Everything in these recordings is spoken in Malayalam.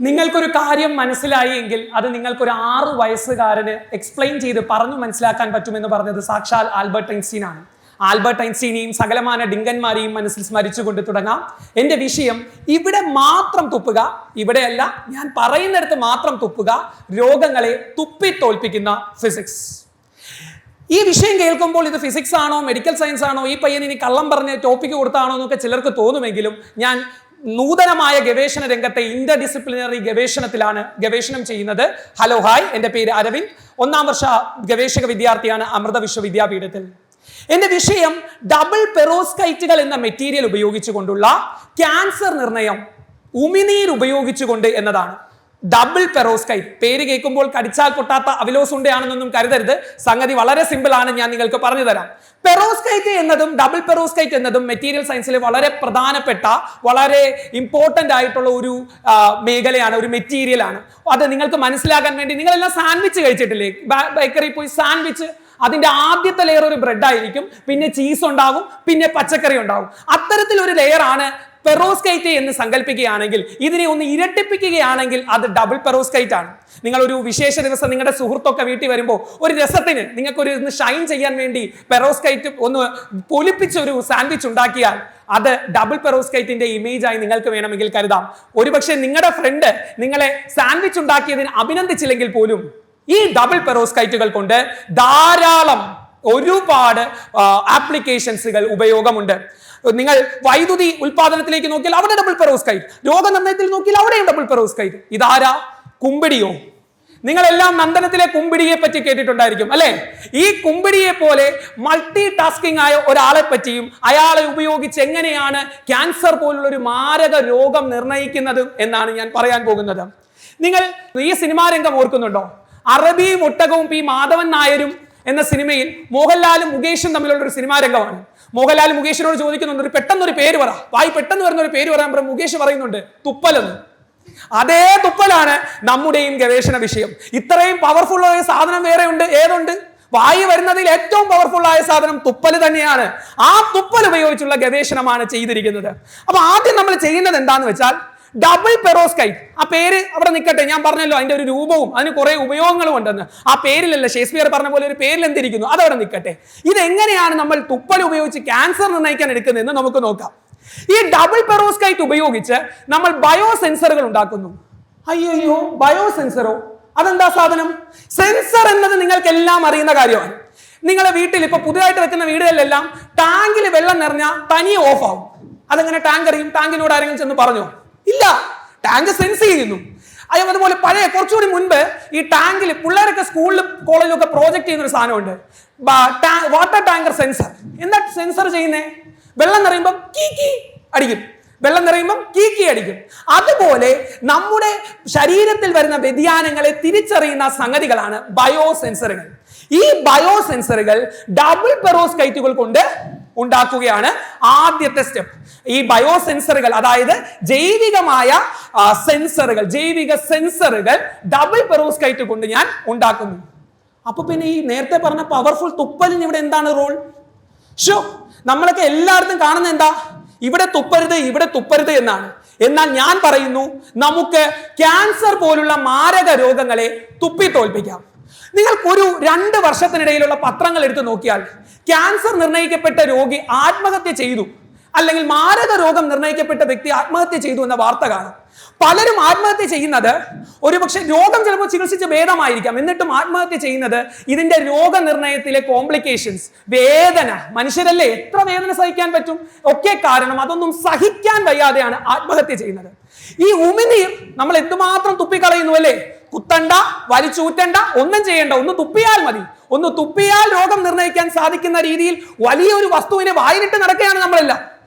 നിങ്ങൾക്കൊരു കാര്യം മനസ്സിലായി എങ്കിൽ അത് നിങ്ങൾക്കൊരു 6 വയസ്സുകാരന് എക്സ്പ്ലെയിൻ ചെയ്ത് പറഞ്ഞു മനസ്സിലാക്കാൻ പറ്റുമെന്ന് പറഞ്ഞത് സാക്ഷാൽ ആൽബർട്ട് ഐൻസ്റ്റീൻ ആണ്. ആൽബർട്ട് ഐൻസ്റ്റീനെയും സകലമാന ഡിങ്കന്മാരെയും മനസ്സിൽ സ്മരിച്ചുകൊണ്ട് തുടങ്ങാം. എൻ്റെ വിഷയം ഇവിടെ മാത്രം തുപ്പുക, ഇവിടെയല്ല, ഞാൻ പറയുന്നിടത്ത് മാത്രം തുപ്പുക, രോഗങ്ങളെ തുപ്പിത്തോൽപ്പിക്കുന്ന ഫിസിക്സ്. ഈ വിഷയം കേൾക്കുമ്പോൾ ഇത് ഫിസിക്സ് ആണോ മെഡിക്കൽ സയൻസ് ആണോ, ഈ പയ്യൻ ഇനി കള്ളം പറഞ്ഞ് ടോപ്പിക്ക് കൊടുത്താണോ എന്നൊക്കെ ചിലർക്ക് തോന്നുമെങ്കിലും ഞാൻ നൂതനമായ ഗവേഷണ രംഗത്തെ ഇന്റർ ഡിസിപ്ലിനറി ഗവേഷണത്തിലാണ് ഗവേഷണം ചെയ്യുന്നത്. ഹലോ ഹായ്, എൻ്റെ പേര് അരവിന്ദ്, 1ാം വർഷ ഗവേഷക വിദ്യാർത്ഥിയാണ് അമൃത വിശ്വവിദ്യാപീഠത്തിൽ. എൻ്റെ വിഷയം ഡബിൾ പെറോസ്കൈറ്റുകൾ എന്ന മെറ്റീരിയൽ ഉപയോഗിച്ചുകൊണ്ടുള്ള ക്യാൻസർ നിർണയം ഉമിനീർ ഉപയോഗിച്ചുകൊണ്ട് എന്നതാണ്. ഡബിൾ പെറോസ്കൈറ്റ് പേര് കേൾക്കുമ്പോൾ കടിച്ചാൽ പൊട്ടാത്ത അവിലോസുണ്ടയാണെന്നൊന്നും കരുതരുത്. സംഗതി വളരെ സിമ്പിൾ ആണ്, ഞാൻ നിങ്ങൾക്ക് പറഞ്ഞു തരാം. പെറോസ്കൈറ്റ് എന്നതും ഡബിൾ പെറോസ്കൈറ്റ് എന്നതും മെറ്റീരിയൽ സയൻസിലെ വളരെ പ്രധാനപ്പെട്ട വളരെ ഇമ്പോർട്ടന്റ് ആയിട്ടുള്ള ഒരു മേഖലയാണ്, ഒരു മെറ്റീരിയൽ ആണ്. അത് നിങ്ങൾക്ക് മനസ്സിലാക്കാൻ വേണ്ടി നിങ്ങളെല്ലാം സാൻഡ്വിച്ച് കഴിച്ചിട്ടില്ലേ? ബേക്കറിയിൽ പോയി സാൻഡ്വിച്ച്, അതിന്റെ ആദ്യത്തെ ലെയർ ഒരു ബ്രെഡ് ആയിരിക്കും, പിന്നെ ചീസ് ഉണ്ടാവും, പിന്നെ പച്ചക്കറി ഉണ്ടാവും. അത്തരത്തിലൊരു ലെയർ ആണ് പെറോസ്കൈറ്റ് എന്ന് സങ്കല്പിക്കുകയാണെങ്കിൽ, ഇതിനെ ഒന്ന് ഇരട്ടിപ്പിക്കുകയാണെങ്കിൽ അത് ഡബിൾ പെറോസ്കൈറ്റ് ആണ്. നിങ്ങൾ ഒരു വിശേഷ ദിവസം നിങ്ങളുടെ സുഹൃത്തൊക്കെ വീട്ടിൽ വരുമ്പോൾ ഒരു രസത്തിന് നിങ്ങൾക്കൊരു ഷൈൻ ചെയ്യാൻ വേണ്ടി പെറോസ്കൈറ്റ് ഒന്ന് പൊലിപ്പിച്ച് ഒരു സാൻഡ്വിച്ച് ഉണ്ടാക്കിയാൽ അത് ഡബിൾ പെറോസ്കൈറ്റിന്റെ ഇമേജ് ആയി നിങ്ങൾക്ക് വേണമെങ്കിൽ കരുതാം. ഒരുപക്ഷെ നിങ്ങളുടെ ഫ്രണ്ട് നിങ്ങളെ സാൻഡ്വിച്ച് ഉണ്ടാക്കിയതിന് അഭിനന്ദിച്ചില്ലെങ്കിൽ പോലും ഈ ഡബിൾ പെറോസ്കൈറ്റുകൾ കൊണ്ട് ധാരാളം ഒരുപാട് ആപ്ലിക്കേഷൻസുകൾ ഉപയോഗമുണ്ട്. നിങ്ങൾ വൈദ്യുതി ഉൽപാദനത്തിലേക്ക് നോക്കിയാൽ അവിടെ ഡബിൾ പെറോസ്കൈറ്റ്, രോഗനിർണയത്തിൽ നോക്കിയാൽ അവിടെയും ഡബിൾ പെറോസ്കൈറ്റ്. ഇതാരാ? കുമ്പിടിയോ? നിങ്ങളെല്ലാം നന്ദനത്തിലെ കുമ്പിടിയെ പറ്റി കേട്ടിട്ടുണ്ടായിരിക്കും അല്ലെ? ഈ കുമ്പിടിയെ പോലെ മൾട്ടി ടാസ്കിംഗ് ആയ ഒരാളെ പറ്റിയും അയാളെ ഉപയോഗിച്ച് എങ്ങനെയാണ് ക്യാൻസർ പോലുള്ള ഒരു മാരക രോഗം നിർണയിക്കുന്നത് എന്നാണ് ഞാൻ പറയാൻ പോകുന്നത്. നിങ്ങൾ ഈ സിനിമാ രംഗം ഓർക്കുന്നുണ്ടോ? അറബിയും ഒട്ടകവും പി മാധവൻ നായരും എന്ന സിനിമയിൽ മോഹൻലാലും മുകേഷും തമ്മിലുള്ള ഒരു സിനിമാ രംഗമാണ്. മോഹൻലാൽ മുകേഷിനോട് ചോദിക്കുന്നുണ്ട്, പെട്ടെന്നൊരു പേര് പറ, പെട്ടെന്ന് വരുന്ന ഒരു പേര് പറയാൻ പറയും. മുകേഷ് പറയുന്നുണ്ട് തുപ്പലെന്ന്. അതേ തുപ്പലാണ് നമ്മുടെയും ഗവേഷണ വിഷയം. ഇത്രയും പവർഫുൾ ആയ സാധനം വേറെ ഉണ്ട്. ഏതുണ്ട്? വായു വരുന്നതിൽ ഏറ്റവും പവർഫുൾ ആയ സാധനം തുപ്പൽ തന്നെയാണ്. ആ തുപ്പൽ ഉപയോഗിച്ചുള്ള ഗവേഷണമാണ് ചെയ്തിരിക്കുന്നത്. അപ്പൊ ആദ്യം നമ്മൾ ചെയ്യുന്നത് എന്താന്ന് വെച്ചാൽ ഡബിൾ പെറോസ്കൈറ്റ്. ആ പേര് അവിടെ നിൽക്കട്ടെ, ഞാൻ പറഞ്ഞല്ലോ അതിന്റെ ഒരു രൂപവും അതിന് കുറെ ഉപയോഗങ്ങളും ഉണ്ടെന്ന്. ആ പേരിലല്ല, ഷേക്സ്പിയർ പറഞ്ഞ പോലെ ഒരു പേരിൽ എന്തിരിക്കുന്നു, അതവിടെ നിൽക്കട്ടെ. ഇതെങ്ങനെയാണ് നമ്മൾ തുപ്പൽ ഉപയോഗിച്ച് ക്യാൻസർ നിർണ്ണയിക്കാൻ എടുക്കുന്നതെന്ന് നമുക്ക് നോക്കാം. ഈ ഡബിൾ പെറോസ്കൈറ്റ് ഉപയോഗിച്ച് നമ്മൾ ബയോസെൻസറുകൾ ഉണ്ടാക്കുന്നു. അയ്യോ, ബയോസെൻസറോ? അതെന്താ സാധനം? സെൻസർ എന്നത് നിങ്ങൾക്ക് എല്ലാം അറിയുന്ന കാര്യമാണ്. നിങ്ങളുടെ വീട്ടിൽ ഇപ്പൊ പുതുതായിട്ട് വെക്കുന്ന വീടുകളിലെല്ലാം ടാങ്കിൽ വെള്ളം നിറഞ്ഞാൽ തനിയെ ഓഫ് ആവും. അതെങ്ങനെ ടാങ്ക് അറിയും? ടാങ്കിനോട് ആരെങ്കിലും ചെന്ന് പറഞ്ഞോ? ഇല്ല, ടാങ്ക് സെൻസ് ചെയ്യുന്നു. അതുപോലെ പഴയ കുറച്ചുകൂടി മുൻപ് ഈ ടാങ്കിൽ പിള്ളേരൊക്കെ സ്കൂളിലും കോളേജിലും ഒക്കെ പ്രോജക്ട് ചെയ്യുന്ന ഒരു സാധനമുണ്ട്, വാട്ടർ ടാങ്കർ സെൻസർ. എന്താ സെൻസർ ചെയ്യുന്നേ? വെള്ളം നിറയുമ്പം കീ അടിക്കും, വെള്ളം നിറയുമ്പം കീ അടിക്കും. അതുപോലെ നമ്മുടെ ശരീരത്തിൽ വരുന്ന വ്യതിയാനങ്ങളെ തിരിച്ചറിയുന്ന സംഗതികളാണ് ബയോസെൻസറുകൾ. ഈ ബയോസെൻസറുകൾ ഡബിൾ പെറോസ്കൈറ്റുകൾ കൊണ്ട് ഉണ്ടാക്കുകയാണ് ആദ്യത്തെ സ്റ്റെപ്പ്. ഈ ബയോസെൻസറുകൾ, അതായത് ജൈവികമായ സെൻസറുകൾ, ജൈവിക സെൻസറുകൾ ഡബിൾ പെറോസ്കൈറ്റ് കൊണ്ട് ഞാൻ ഉണ്ടാക്കുന്നു. അപ്പൊ പിന്നെ ഈ നേരത്തെ പറഞ്ഞ പവർഫുൾ തുപ്പലിന് ഇവിടെ എന്താണ് റോൾ? നമ്മളൊക്കെ എല്ലായിടത്തും കാണുന്ന എന്താ? ഇവിടെ തുപ്പരുത്, ഇവിടെ തുപ്പരുത് എന്നാണ്. എന്നാൽ ഞാൻ പറയുന്നു, നമുക്ക് ക്യാൻസർ പോലുള്ള മാരക രോഗങ്ങളെ തുപ്പിത്തോൽപ്പിക്കാം. നിങ്ങൾക്കൊരു 2 വർഷത്തിനിടയിലുള്ള പത്രങ്ങൾ എടുത്തു നോക്കിയാൽ ക്യാൻസർ നിർണയിക്കപ്പെട്ട രോഗി ആത്മഹത്യ ചെയ്തു, അല്ലെങ്കിൽ മാരക രോഗം നിർണയിക്കപ്പെട്ട വ്യക്തി ആത്മഹത്യ ചെയ്തു എന്ന വാർത്ത കാണാം. പലരും ആത്മഹത്യ ചെയ്യുന്നത് ഒരുപക്ഷെ രോഗം ചിലപ്പോൾ ചികിത്സിച്ച് ഭേദമായിരിക്കാം, എന്നിട്ടും ആത്മഹത്യ ചെയ്യുന്നത് ഇതിന്റെ രോഗനിർണയത്തിലെ കോംപ്ലിക്കേഷൻസ്, വേദന, മനുഷ്യരല്ലേ എത്ര വേദന സഹിക്കാൻ പറ്റും, ഒക്കെ കാരണം അതൊന്നും സഹിക്കാൻ വയ്യാതെയാണ് ആത്മഹത്യ ചെയ്യുന്നത്. ഈ ഉമിനീർ നമ്മൾ എന്തുമാത്രം തുപ്പിക്കളയുന്നു അല്ലേ? കുത്തണ്ട, വലിച്ചൂറ്റണ്ട, ഒന്നും ചെയ്യണ്ട, ഒന്ന് തുപ്പിയാൽ മതി. ഒന്ന് തുപ്പിയാൽ രോഗം നിർണ്ണയിക്കാൻ സാധിക്കുന്ന രീതിയിൽ വലിയൊരു വസ്തുവിനെ വായിലിട്ട് നടക്കുകയാണ് നമ്മളെല്ലാം.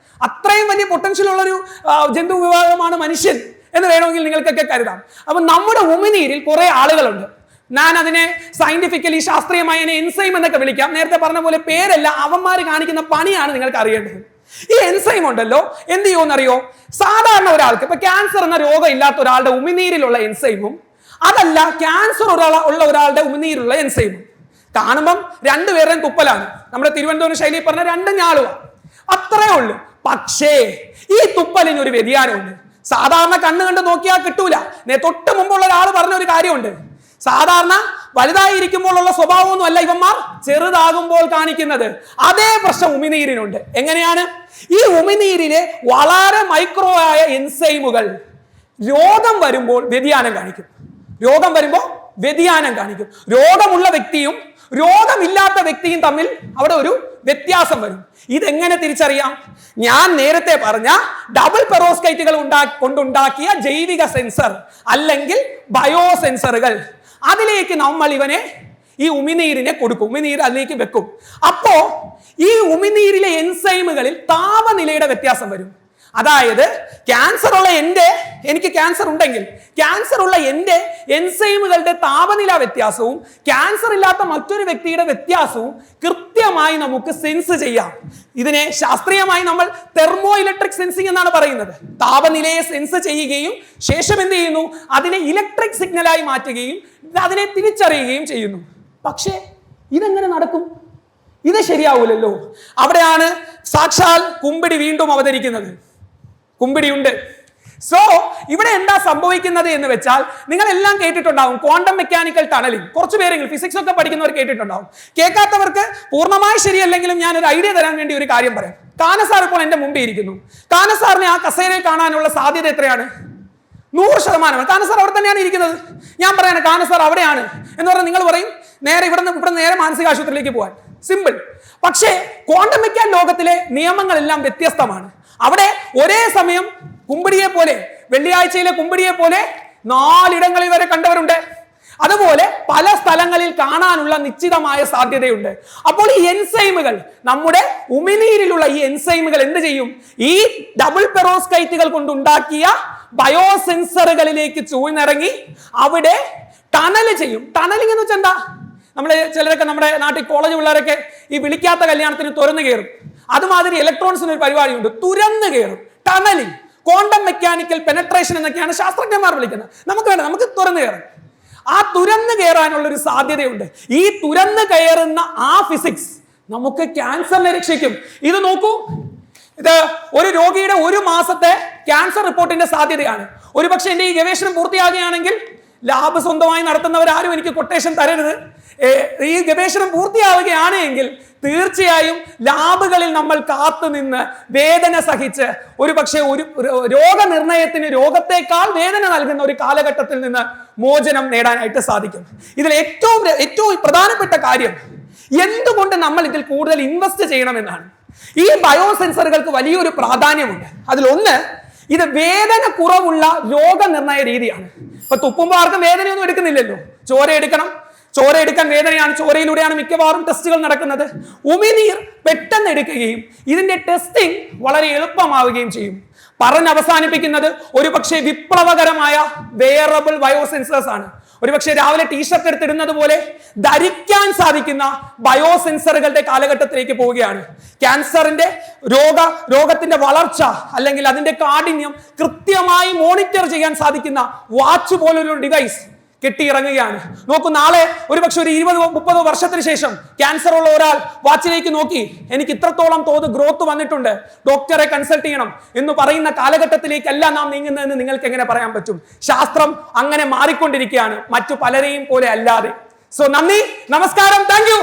അത്രയും വലിയ പൊട്ടൻഷ്യൽ ഉള്ളൊരു ജന്തു വിഭാഗമാണ് മനുഷ്യൻ എന്ന് വേണമെങ്കിൽ നിങ്ങൾക്കൊക്കെ കരുതാം. അപ്പൊ നമ്മുടെ ഉമിനീരിൽ കുറെ ആളുകളുണ്ട്. ഞാൻ അതിനെ സയന്റിഫിക്കലി ശാസ്ത്രീയമായി അതിനെ എൻസൈം എന്നൊക്കെ വിളിക്കാം. നേരത്തെ പറഞ്ഞ പോലെ പേരല്ല, അവന്മാർ കാണിക്കുന്ന പണിയാണ് നിങ്ങൾക്ക് അറിയേണ്ടത്. ഈ എൻസൈം ഉണ്ടല്ലോ, എന്ത് ചെയ്യുമെന്നറിയോ? സാധാരണ ഒരാൾക്ക് ഇപ്പൊ ക്യാൻസർ എന്ന രോഗം ഇല്ലാത്ത ഒരാളുടെ ഉമിനീരിലുള്ള എൻസൈമും അതല്ല ക്യാൻസർ ഉള്ള ഒരാളുടെ ഉമിനീരിലുള്ള എൻസൈമും കാണുമ്പം രണ്ടുപേരുടെയും തുപ്പലാണ്. നമ്മുടെ തിരുവനന്തപുരം ശൈലിയിൽ പറഞ്ഞ 2 ഞാളുവാ, അത്രേ ഉള്ളൂ. പക്ഷേ ഈ തുപ്പലിന് ഒരു വ്യതിയാനമുണ്ട്. സാധാരണ കണ്ണ് കണ്ട് നോക്കിയാൽ കിട്ടൂല. തൊട്ട് മുമ്പുള്ള ഒരാൾ പറഞ്ഞ ഒരു കാര്യമുണ്ട്, സാധാരണ വലുതായിരിക്കുമ്പോഴുള്ള സ്വഭാവമൊന്നും അല്ല ഇവന്മാർ ചെറുതാകുമ്പോൾ കാണിക്കുന്നത്. അതേ പ്രശ്നം ഉമിനീരിനുണ്ട്. എങ്ങനെയാണ്? ഈ ഉമിനീരിലെ വളരെ മൈക്രോ ആയ എൻസൈമുകൾ രോഗം വരുമ്പോൾ വ്യതിയാനം കാണിക്കും. രോഗമുള്ള വ്യക്തിയും രോഗമില്ലാത്ത വ്യക്തിയും തമ്മിൽ അവിടെ ഒരു വ്യത്യാസം വരും. ഇതെങ്ങനെ തിരിച്ചറിയാം? ഞാൻ നേരത്തെ പറഞ്ഞ ഡബിൾ പെറോസ്കൈറ്റുകൾ കൊണ്ടുണ്ടാക്കിയ ജൈവിക സെൻസർ അല്ലെങ്കിൽ ബയോ സെൻസറുകൾ, അതിലേക്ക് നമ്മൾ ഇവനെ ഈ ഉമിനീരിനെ കൊടുക്കും, ഉമിനീര് അതിലേക്ക് വെക്കും. അപ്പോ ഈ ഉമിനീരിലെ എൻസൈമുകളിൽ താപനിലയുടെ വ്യത്യാസം വരും. അതായത് എനിക്ക് ക്യാൻസർ ഉണ്ടെങ്കിൽ ക്യാൻസർ ഉള്ള എന്റെ എൻസൈമുകളുടെ താപനില വ്യത്യാസവും ക്യാൻസർ ഇല്ലാത്ത മറ്റൊരു വ്യക്തിയുടെ വ്യത്യാസവും കൃത്യമായി നമുക്ക് സെൻസ് ചെയ്യാം. ഇതിനെ ശാസ്ത്രീയമായി നമ്മൾ തെർമോ ഇലക്ട്രിക് സെൻസിങ് എന്നാണ് പറയുന്നത്. താപനിലയെ സെൻസ് ചെയ്യുകയും ശേഷം എന്ത് ചെയ്യുന്നു, അതിനെ ഇലക്ട്രിക് സിഗ്നലായി മാറ്റുകയും അതിനെ തിരിച്ചറിയുകയും ചെയ്യുന്നു. പക്ഷേ ഇതെങ്ങനെ നടക്കും? ഇത് ശരിയാവൂലല്ലോ. അവിടെയാണ് സാക്ഷാൽ കുമ്പിടി വീണ്ടും അവതരിക്കുന്നത്. കുമ്പിടിയുണ്ട്. സോ ഇവിടെ എന്താ സംഭവിക്കുന്നത് എന്ന് വെച്ചാൽ, നിങ്ങൾ എല്ലാം കേട്ടിട്ടുണ്ടാവും ക്വാണ്ടം മെക്കാനിക്കൽ ടണലിംഗ്. കുറച്ചു പേരെങ്കിലും ഫിസിക്സ് ഒക്കെ പഠിക്കുന്നവർ കേട്ടിട്ടുണ്ടാവും. കേൾക്കാത്തവർക്ക് പൂർണ്ണമായി ശരിയല്ലെങ്കിലും ഞാൻ ഒരു ഐഡിയ തരാൻ വേണ്ടി ഒരു കാര്യം പറയാം. കാനസാർ ഇപ്പോൾ എന്റെ മുമ്പിൽ ഇരിക്കുന്നു. കാനസാറിനെ ആ കസേരയിൽ കാണാനുള്ള സാധ്യത എത്രയാണ്? 100%. കാനസാർ അവിടെ തന്നെയാണ് ഇരിക്കുന്നത്. ഞാൻ പറയാണ് കാനസാർ അവിടെയാണ് എന്ന് പറഞ്ഞാൽ നിങ്ങൾ പറയും നേരെ ഇവിടെ നേരെ മാനസിക ആശുപത്രിയിലേക്ക് പോകാൻ. സിമ്പിൾ. പക്ഷേ ക്വാണ്ടം മെക്കാൻ ലോകത്തിലെ നിയമങ്ങളെല്ലാം വ്യത്യസ്തമാണ്. അവിടെ ഒരേ സമയം കുമ്പിടിയെ പോലെ, വെള്ളിയാഴ്ചയിലെ കുമ്പിടിയെ പോലെ 4 ഇടങ്ങളിൽ വരെ കണ്ടവരുണ്ട്. അതുപോലെ പല സ്ഥലങ്ങളിൽ കാണാനുള്ള നിശ്ചിതമായ സാധ്യതയുണ്ട്. അപ്പോൾ ഈ എൻസൈമുകൾ, നമ്മുടെ ഉമിനീരിലുള്ള ഈ എൻസൈമുകൾ എന്ത് ചെയ്യും? ഈ ഡബിൾ പെറോസ്കൈറ്റുകൾ കൊണ്ടുണ്ടാക്കിയ ബയോസെൻസറുകളിലേക്ക് ചൂഴ്ന്നിറങ്ങി അവിടെ ടണൽ ചെയ്യും. ടണലിംഗ് എന്ന് വെച്ചാൽ എന്താ? ചിലരൊക്കെ നമ്മുടെ നാട്ടിൽ കോളേജ് പിള്ളേരൊക്കെ ഈ വിളിക്കാത്ത കല്യാണത്തിന് തുറന്നു കയറും. അതുമാതിരി ഇലക്ട്രോൺസിന് ഒരു പരിപാടിയുണ്ട്, തുരന്നു കയറും. ടണലിംഗ്, ക്വാണ്ടം മെക്കാനിക്കൽ പെനട്രേഷൻ എന്നൊക്കെയാണ് ശാസ്ത്രജ്ഞന്മാർ വിളിക്കുന്നത്. നമുക്ക് തുറന്നു കയറും. ആ തുരന്നു കയറാനുള്ള ഒരു സാധ്യതയുണ്ട്. ഈ തുരന്നു കയറുന്ന ആ ഫിസിക്സ് നമുക്ക് ക്യാൻസറിനെ രക്ഷിക്കും. ഇത് നോക്കൂ, ഇത് ഒരു രോഗിയുടെ 1 മാസത്തെ ക്യാൻസർ റിപ്പോർട്ടിന്റെ സാധ്യതയാണ്. ഒരുപക്ഷെ എന്റെ ഈ ഗവേഷണം പൂർത്തിയാകുകയാണെങ്കിൽ, ലാബ് സ്വന്തമായി നടത്തുന്നവരാരും എനിക്ക് കൊട്ടേഷൻ തരരുത്, ഈ ഗവേഷണം പൂർത്തിയാവുകയാണ് എങ്കിൽ തീർച്ചയായും ലാബുകളിൽ നമ്മൾ കാത്തുനിന്ന് വേദന സഹിച്ച് ഒരുപക്ഷെ ഒരു രോഗനിർണയത്തിന് രോഗത്തെക്കാൾ വേദന നൽകുന്ന ഒരു കാലഘട്ടത്തിൽ നിന്ന് മോചനം നേടാനായിട്ട് സാധിക്കും. ഇതിൽ ഏറ്റവും പ്രധാനപ്പെട്ട കാര്യം എന്തുകൊണ്ട് നമ്മൾ ഇതിൽ കൂടുതൽ ഇൻവെസ്റ്റ് ചെയ്യണമെന്നാണ്. ഈ ബയോസെൻസറുകൾക്ക് വലിയൊരു പ്രാധാന്യമുണ്ട്. അതിലൊന്ന്, ഇത് വേദന കുറവുള്ള രോഗനിർണയ രീതിയാണ്. ഇപ്പൊ തുപ്പുമ്പോൾ ആർക്കും വേദനയൊന്നും എടുക്കുന്നില്ലല്ലോ. ചോര എടുക്കാൻ വേദനയാണ്. ചോരയിലൂടെയാണ് മിക്കവാറും ടെസ്റ്റുകൾ നടക്കുന്നത്. ഉമിനീർ പെട്ടെന്ന് എടുക്കുകയും ഇതിന്റെ ടെസ്റ്റിംഗ് വളരെ എളുപ്പമാവുകയും ചെയ്യും. അവസാനിപ്പിക്കുന്നത് ഒരുപക്ഷെ വിപ്ലവകരമായ വെയറബിൾ ബയോസെൻസേഴ്സ് ആണ്. ഒരുപക്ഷെ രാവിലെ ടീഷർട്ട് എടുത്തിടുന്നത് പോലെ ധരിക്കാൻ സാധിക്കുന്ന ബയോസെൻസറുകളുടെ കാലഘട്ടത്തിലേക്ക് പോവുകയാണ്. ക്യാൻസറിന്റെ രോഗത്തിന്റെ വളർച്ച അല്ലെങ്കിൽ അതിന്റെ കാഠിന്യം കൃത്യമായി മോണിറ്റർ ചെയ്യാൻ സാധിക്കുന്ന വാച്ച് പോലൊരു ഡിവൈസ് കെട്ടിയിറങ്ങുകയാണ്. നോക്കൂ, നാളെ ഒരുപക്ഷെ ഒരു 20-30 വർഷത്തിന് ശേഷം ക്യാൻസർ ഉള്ള ഒരാൾ വാച്ചിലേക്ക് നോക്കി എനിക്ക് ഇത്രത്തോളം തോത് ഗ്രോത്ത് വന്നിട്ടുണ്ട്, ഡോക്ടറെ കൺസൾട്ട് ചെയ്യണം എന്ന് പറയുന്ന കാലഘട്ടത്തിലേക്കല്ല നാം നീങ്ങുന്നതെന്ന് നിങ്ങൾക്ക് എങ്ങനെ പറയാൻ പറ്റും? ശാസ്ത്രം അങ്ങനെ മാറിക്കൊണ്ടിരിക്കുകയാണ്, മറ്റു പലരെയും പോലെ അല്ലാതെ. സോ നന്ദി, നമസ്കാരം, താങ്ക് യു.